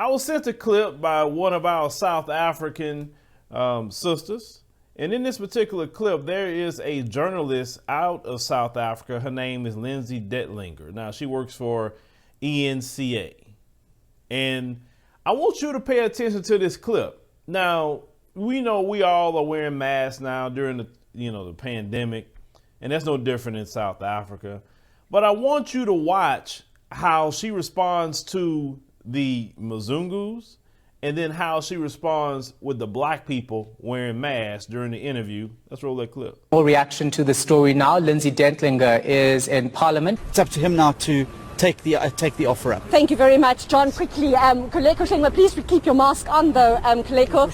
I was sent a clip by one of our South African sisters. And in this particular clip, there is a journalist out of South Africa. Her name is Lindsay Dentlinger. Now, she works for eNCA. And I want you to pay attention to this clip. Now, we know we all are wearing masks now during the pandemic, and that's no different in South Africa. But I want you to watch how she responds to the Mzungus, and then how she responds with the black people wearing masks during the interview. Let's roll that clip. More reaction to the story now. Lindsay Dentlinger is in Parliament. It's up to him now to take the offer up. Thank you very much, John. Quickly, Koleko Shengwa, please keep your mask on though, Koleko.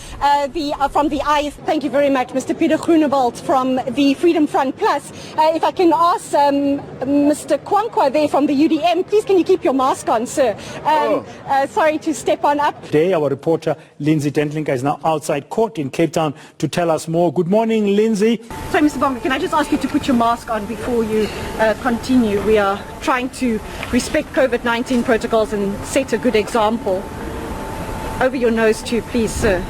From the IF, thank you very much, Mr. Peter Groenewald from the Freedom Front Plus. If I can ask Mr. Kwankwa there from the UDM, please can you keep your mask on, sir? Sorry to step on up. Today, our reporter Lindsay Dentlinger is now outside court in Cape Town to tell us more. Good morning, Lindsay. Sorry, Mr. Bonga, can I just ask you to put your mask on before you continue? We are trying to respect COVID-19 protocols and set a good example. Over your nose too, please, sir.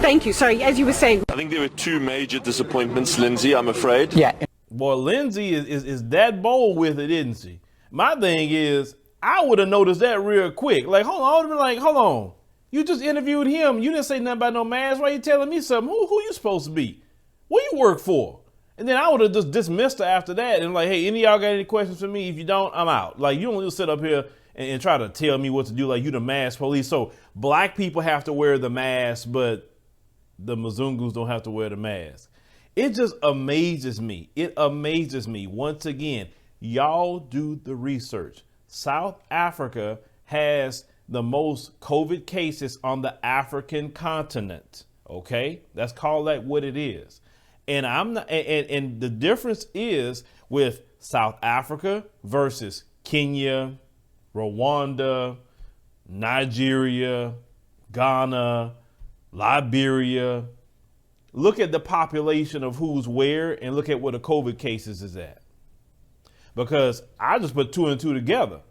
Thank you. Sorry, as you were saying. I think there were two major disappointments, Lindsay, I'm afraid. Yeah. Boy, Lindsay is that bold with it, isn't she? My thing is, I would have noticed that real quick. Like, hold on, I would have been like, hold on. You just interviewed him. You didn't say nothing about no mask. Why are you telling me something? Who you supposed to be? What you work for? And then I would have just dismissed her after that and like, hey, any of y'all got any questions for me? If you don't, I'm out. Like, you don't just sit up here and try to tell me what to do like you the mask police. So black people have to wear the mask, but the Mzungus don't have to wear the mask. It just amazes me. It amazes me. Once again, y'all do the research. South Africa has the most COVID cases on the African continent. Okay, let's call that what it is. And and the difference is with South Africa versus Kenya, Rwanda, Nigeria, Ghana, Liberia. Look at the population of who's where and look at where the COVID cases is at. Because I just put two and two together.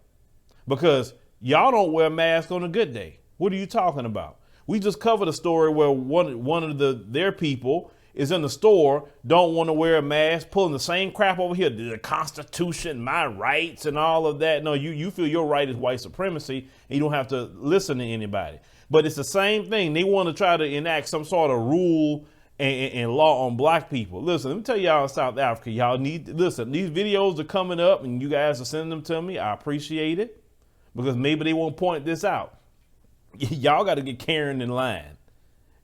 Because y'all don't wear masks on a good day. What are you talking about? We just covered a story where one of their people is in the store, don't want to wear a mask, pulling the same crap over here, the Constitution, my rights and all of that. No, you feel your right is white supremacy and you don't have to listen to anybody. But it's the same thing. They want to try to enact some sort of rule and law on black people. Listen, let me tell y'all in South Africa, y'all listen, these videos are coming up and you guys are sending them to me. I appreciate it because maybe they won't point this out. Y'all got to get Karen in line.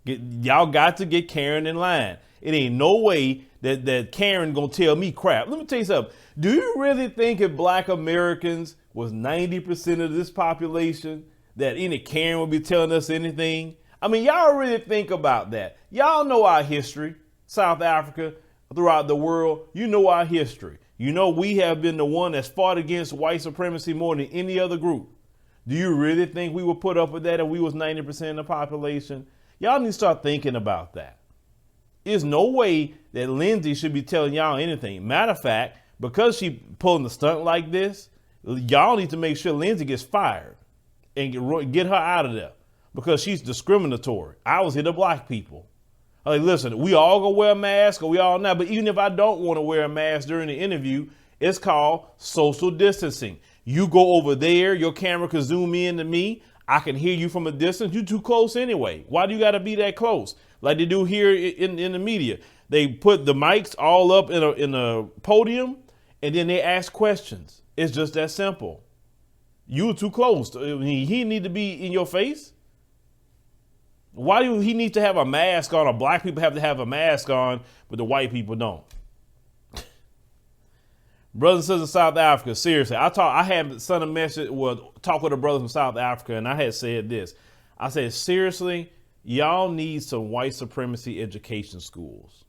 Y'all got to get Karen in line. It ain't no way that Karen gonna tell me crap. Let me tell you something. Do you really think if black Americans was 90% of this population, that any Karen would be telling us anything? I mean, y'all really think about that. Y'all know our history, South Africa, throughout the world. You know our history. You know we have been the one that's fought against white supremacy more than any other group. Do you really think we would put up with that if we was 90% of the population? Y'all need to start thinking about that. There's no way that Lindsay should be telling y'all anything. Matter of fact, because she pulling the stunt like this, y'all need to make sure Lindsay gets fired and get her out of there because she's discriminatory. I was here to black people. Like, listen, we all gonna wear a mask or we all not, but even if I don't want to wear a mask during the interview, it's called social distancing. You go over there, your camera can zoom in to me. I can hear you from a distance. You're too close anyway. Why do you got to be that close? Like they do here in the media. They put the mics all up in a podium and then they ask questions. It's just that simple. You were too close. He need to be in your face. Why do he need to have a mask on? Or black people have to have a mask on, but the white people don't. Brothers and sisters in South Africa, seriously, I had sent a message, talk with a brother from South Africa, and I had said this. I said, seriously, y'all need some white supremacy education schools.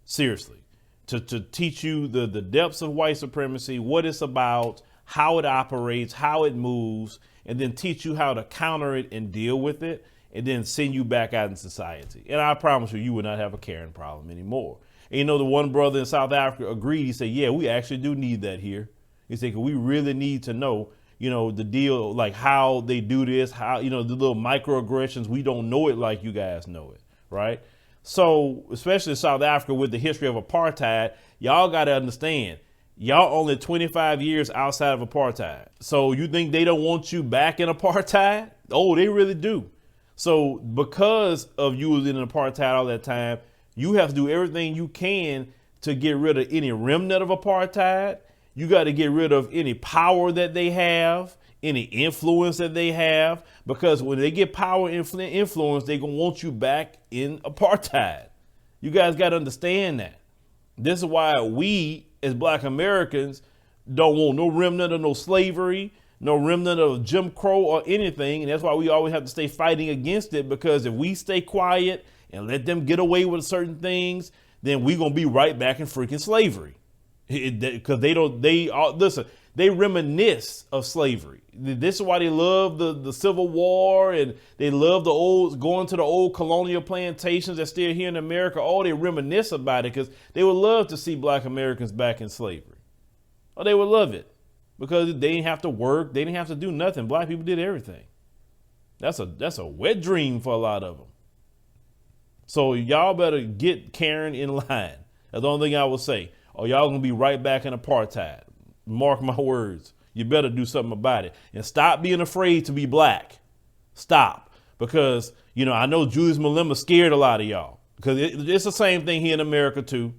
Seriously, to teach you the depths of white supremacy, what it's about, how it operates, how it moves, and then teach you how to counter it and deal with it, and then send you back out in society. And I promise you, you will not have a Karen problem anymore. And you know, the one brother in South Africa agreed. He said, yeah, we actually do need that here. He said, 'cause we really need to know, you know, the deal, like how they do this, how, you know, the little microaggressions, we don't know it like you guys know it, right? So, especially South Africa with the history of apartheid, y'all got to understand, y'all only 25 years outside of apartheid. So you think they don't want you back in apartheid? Oh, they really do. So because of you was in apartheid all that time, you have to do everything you can to get rid of any remnant of apartheid. You got to get rid of any power that they have, any influence that they have, because when they get power and influence, they're going to want you back in apartheid. You guys got to understand that. This is why we as Black Americans don't want no remnant of no slavery, no remnant of Jim Crow or anything. And that's why we always have to stay fighting against it, because if we stay quiet and let them get away with certain things, then we're going to be right back in freaking slavery. Because they reminisce of slavery. This is why they love the Civil War, and they love going to the old colonial plantations that's still here in America. Oh, they reminisce about it because they would love to see Black Americans back in slavery. Oh, they would love it because they didn't have to work. They didn't have to do nothing. Black people did everything. That's a wet dream for a lot of them. So y'all better get Karen in line. That's the only thing I will say. Or y'all gonna be right back in apartheid. Mark my words. You better do something about it. And stop being afraid to be black. Stop. Because, you know, I know Julius Malema scared a lot of y'all. Because it's the same thing here in America too.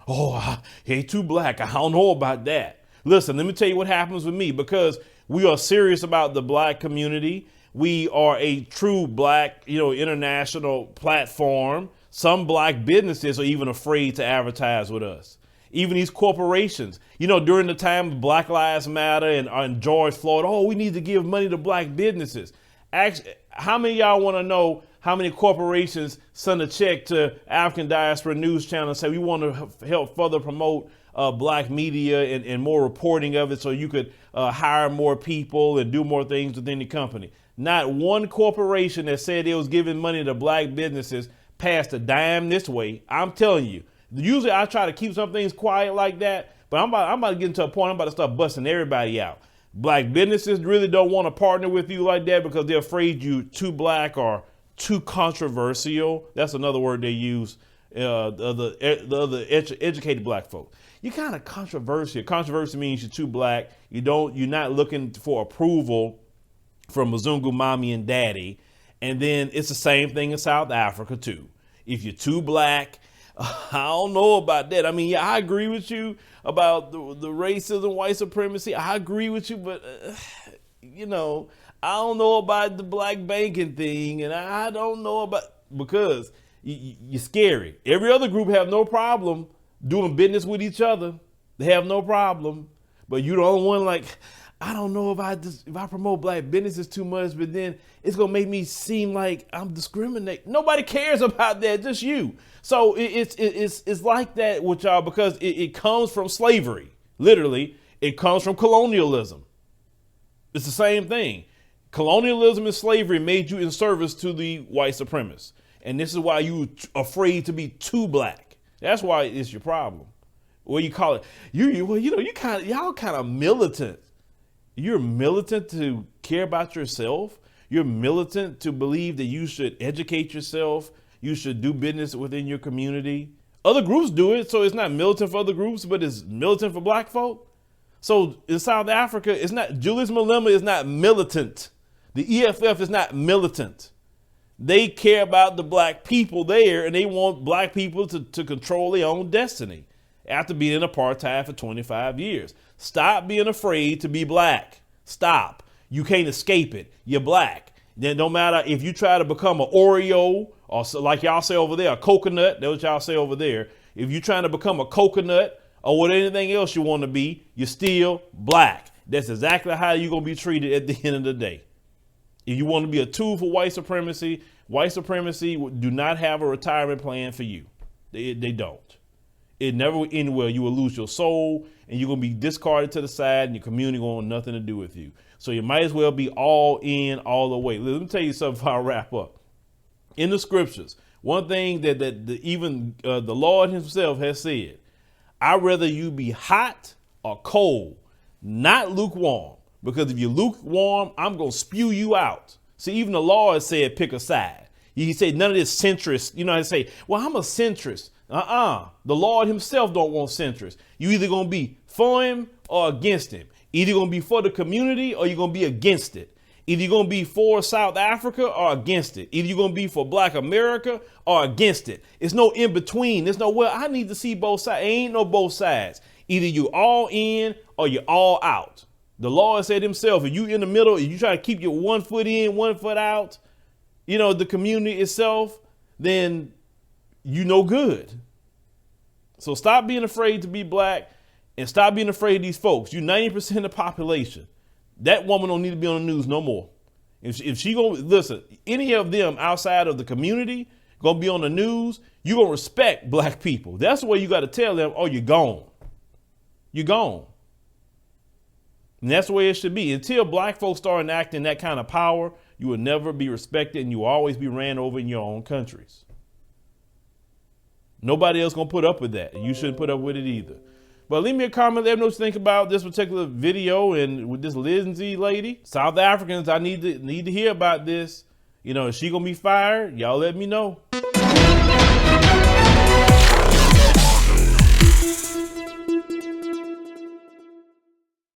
Oh, he too black. I don't know about that. Listen, let me tell you what happens with me. Because we are serious about the Black community. We are a true Black, you know, international platform. Some Black businesses are even afraid to advertise with us. Even these corporations, you know, during the time of Black Lives Matter and George Floyd, oh, we need to give money to Black businesses. Actually, how many of y'all want to know how many corporations send a check to African Diaspora News Channel and say we want to help further promote Black media and more reporting of it so you could hire more people and do more things within the company? Not one corporation that said it was giving money to Black businesses passed a dime this way. I'm telling you. Usually I try to keep some things quiet like that, but I'm about to get into a point. I'm about to start busting everybody out. Black businesses really don't want to partner with you like that because they're afraid you too black or too controversial. That's another word they use. The other educated Black folks. You're kind of controversial. Controversy means you're too black. You're not looking for approval from Mzungus mommy and daddy. And then it's the same thing in South Africa too. If you're too black, I don't know about that. I mean, yeah, I agree with you about the racism, white supremacy. I agree with you, but, you know, I don't know about the black banking thing. And I don't know about, because you're scary. Every other group have no problem doing business with each other. They have no problem. But you're the only one like, I don't know if I promote black businesses too much, but then it's going to make me seem like I'm discriminating. Nobody cares about that, just you. So it's like that with y'all because it comes from slavery. Literally, it comes from colonialism. It's the same thing. Colonialism and slavery made you in service to the white supremacists. And this is why you're afraid to be too black. That's why it's your problem. What you call it? Y'all kind of militant. You're militant to care about yourself. You're militant to believe that you should educate yourself. You should do business within your community. Other groups do it, so it's not militant for other groups, but it's militant for black folk. So in South Africa, it's not, Julius Malema is not militant. The EFF is not militant. They care about the black people there, and they want black people to control their own destiny after being in apartheid for 25 years. Stop being afraid to be black. Stop. You can't escape it. You're black. Then no matter if you try to become an Oreo or like y'all say over there, a coconut, that's what y'all say over there. If you're trying to become a coconut or what anything else you want to be, you're still black. That's exactly how you're going to be treated at the end of the day. If you want to be a tool for white supremacy do not have a retirement plan for you. They don't. It never will end well. You will lose your soul and you're going to be discarded to the side and your community won't have nothing to do with you. So you might as well be all in all the way. Let me tell you something before I wrap up. In the scriptures, one thing that even the Lord himself has said, I'd rather you be hot or cold, not lukewarm. Because if you're lukewarm, I'm going to spew you out. See, even the Lord said, pick a side. He said, none of this centrist, you know, I say, well, I'm a centrist. The Lord himself don't want centrists. You either going to be for him or against him. Either going to be for the community or you're going to be against it. Either you're going to be for South Africa or against it. Either you're going to be for Black America or against it. It's no in between. There's no, well, I need to see both sides. Ain't no both sides. Either you all in or you're all out. The Lord said himself, if you in the middle, if you try to keep your 1 foot in, 1 foot out, you know, the community itself, then you no good. So stop being afraid to be black and stop being afraid of these folks. You 90% of the population. That woman don't need to be on the news no more. If she gonna listen, any of them outside of the community gonna be on the news, you gonna respect black people. That's the way you got to tell them, oh, you're gone. You're gone. And that's the way it should be. Until black folks start enacting that kind of power, you will never be respected and you will always be ran over in your own countries. Nobody else gonna put up with that. And you shouldn't put up with it either. But leave me a comment, let me know what you think about this particular video and with this Lindsay lady. South Africans, I need to hear about this. You know, is she gonna be fired? Y'all let me know.